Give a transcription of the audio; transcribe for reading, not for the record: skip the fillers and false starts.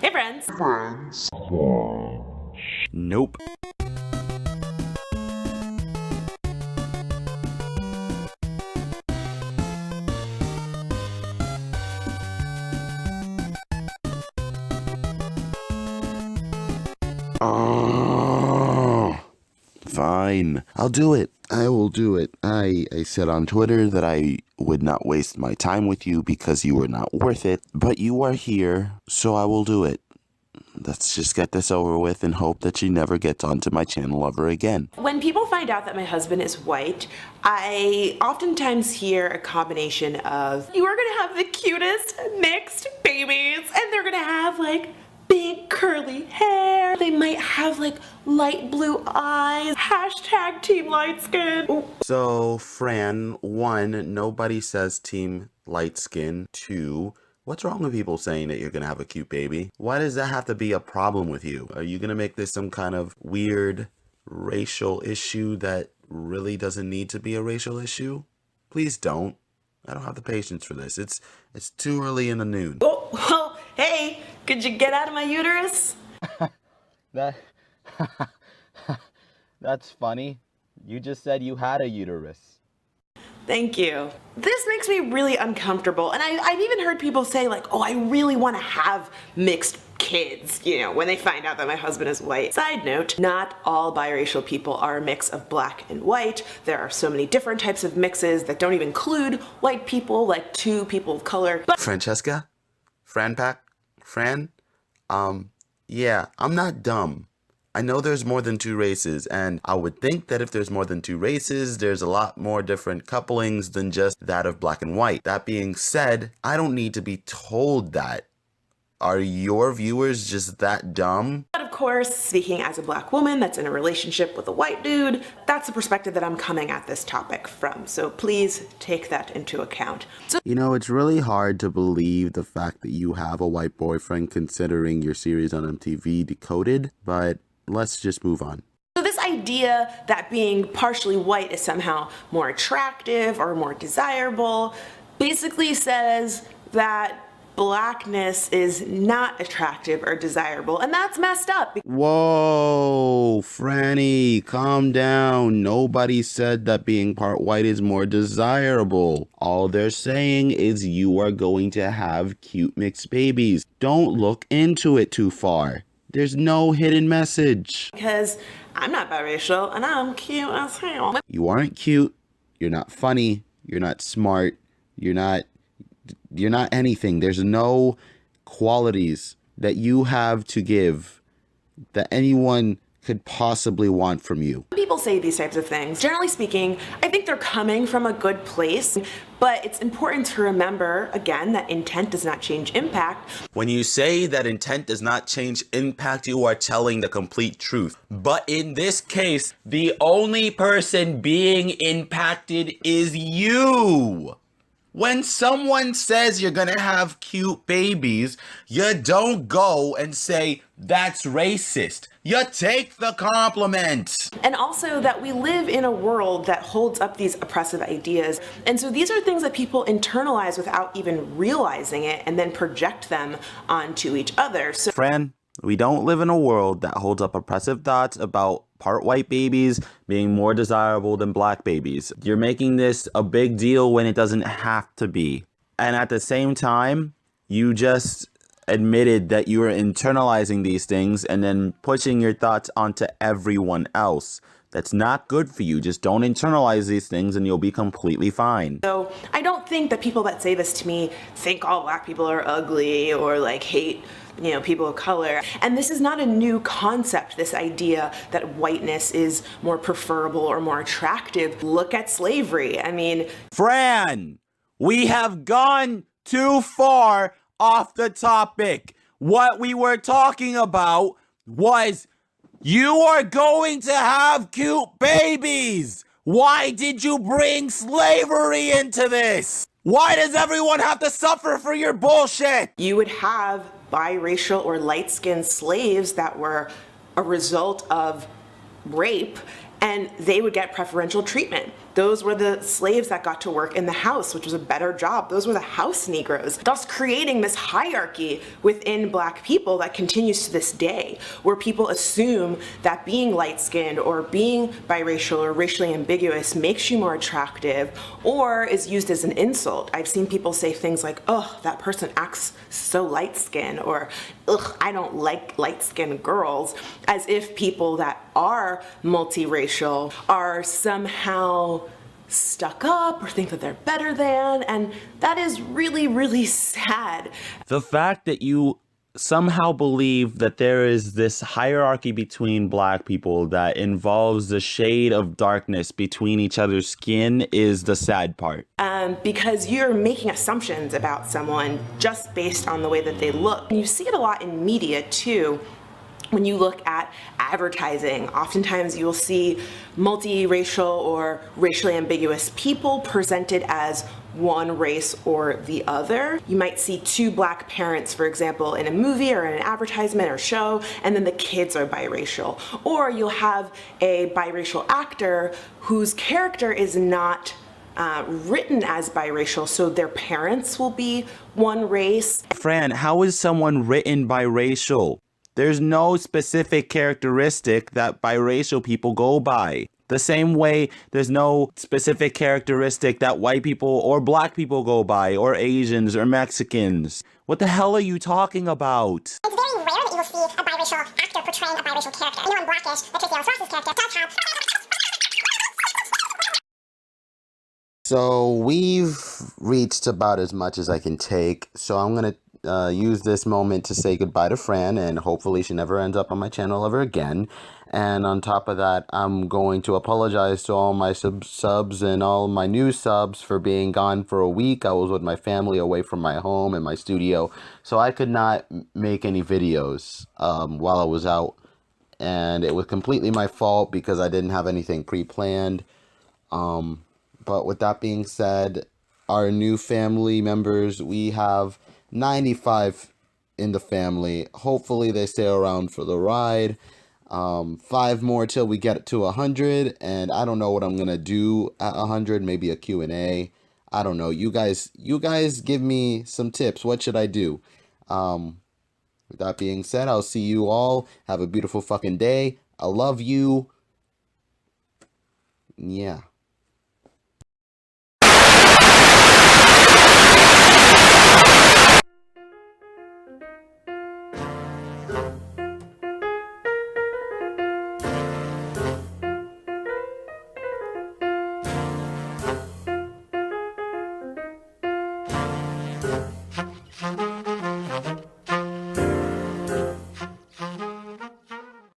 Hey friends. Nope. Fine. I'll do it. I will do it. I said on Twitter that I would not waste my time with you because you were not worth it, but you are here, so I will do it. Let's just get this over with and hope that she never gets onto my channel ever again. When people find out that my husband is white, I oftentimes hear a combination of, you are gonna have the cutest mixed babies, and they're gonna have like big curly hair. They might have like light blue eyes. Hashtag team light skin. Ooh. So, Fran, 1, nobody says team light skin. 2, what's wrong with people saying that you're gonna have a cute baby? Why does that have to be a problem with you? Are you gonna make this some kind of weird racial issue that really doesn't need to be a racial issue? Please don't. I don't have the patience for this. It's too early in the noon. Oh, well, hey, could you get out of my uterus? That's funny. You just said you had a uterus. Thank you. This makes me really uncomfortable, and I've even heard people say like, oh, I really want to have mixed kids, you know, when they find out that my husband is white. Side note, not all biracial people are a mix of black and white. There are so many different types of mixes that don't even include white people, like 2 people of color. But Franchesca? Fran? Yeah, I'm not dumb. I know there's more than 2 races, and I would think that if there's more than 2 races, there's a lot more different couplings than just that of black and white. That being said, I don't need to be told that. Are your viewers just that dumb? of course, speaking as a black woman that's in a relationship with a white dude, that's the perspective that I'm coming at this topic from. So please take that into account. So, you know, it's really hard to believe the fact that you have a white boyfriend considering your series on MTV Decoded, but let's just move on. So this idea that being partially white is somehow more attractive or more desirable basically says that blackness is not attractive or desirable, and that's messed up. Whoa, Franny, calm down. Nobody said that being part white is more desirable. All they're saying is you are going to have cute mixed babies. Don't look into it too far. There's no hidden message. Because I'm not biracial and I'm cute as hell. You aren't cute. You're not funny. You're not smart. You're not anything. There's no qualities that you have to give that anyone could possibly want from you. People say these types of things. Generally speaking, I think they're coming from a good place, but it's important to remember, again, that intent does not change impact. When you say that intent does not change impact, you are telling the complete truth. But in this case, the only person being impacted is you. When someone says you're gonna have cute babies, you don't go and say, that's racist. You take the compliment. And also that we live in a world that holds up these oppressive ideas. And so these are things that people internalize without even realizing it and then project them onto each other. So, Fran, we don't live in a world that holds up oppressive thoughts about part white babies being more desirable than black babies. You're making this a big deal when it doesn't have to be. And at the same time, you just admitted that you are internalizing these things and then pushing your thoughts onto everyone else. That's not good for you. Just don't internalize these things and you'll be completely fine. So I don't think that people that say this to me think all black people are ugly or like hate, you know, people of color. And this is not a new concept, this idea that whiteness is more preferable or more attractive. Look at slavery. I mean, Fran, we have gone too far off the topic. What we were talking about was you are going to have cute babies. Why did you bring slavery into this? Why does everyone have to suffer for your bullshit? you would have biracial or light-skinned slaves that were a result of rape, and they would get preferential treatment. Those were the slaves that got to work in the house, which was a better job. Those were the house Negroes, thus creating this hierarchy within Black people that continues to this day, where people assume that being light-skinned or being biracial or racially ambiguous makes you more attractive or is used as an insult. I've seen people say things like, oh, that person acts so light-skinned, or ugh, I don't like light-skinned girls, as if people that are multiracial are somehow stuck up or think that they're better than, and that is really, really sad. The fact that you somehow believe that there is this hierarchy between Black people that involves the shade of darkness between each other's skin is the sad part. Because you're making assumptions about someone just based on the way that they look. And you see it a lot in media too. When you look at advertising, oftentimes you'll see multiracial or racially ambiguous people presented as one race or the other. You might see two Black parents, for example, in a movie or in an advertisement or show, and then the kids are biracial. Or you'll have a biracial actor whose character is not written as biracial, so their parents will be one race. Fran, how is someone written biracial? There's no specific characteristic that biracial people go by. The same way there's no specific characteristic that white people or Black people go by, or Asians or Mexicans. What the hell are you talking about? It's very rare that you will see a biracial actor portraying a biracial character. You know, in Blackish, the Tracy Ellis Ross's character does have... So we've reached about as much as I can take. So I'm going to use this moment to say goodbye to Fran, and hopefully she never ends up on my channel ever again. And on top of that, I'm going to apologize to all my subs and all my new subs for being gone for a week. I was with my family away from my home and my studio, so I could not make any videos while I was out. And it was completely my fault because I didn't have anything pre-planned. But with that being said, our new family members, we have 95 in the family. Hopefully they stay around for the ride. 5 more till we get to 100, and I don't know what I'm gonna do at 100. Maybe a Q&A. I don't know. You guys give me some tips. What should I do? With that being said, I'll see you all. Have a beautiful fucking day. I love you. Yeah.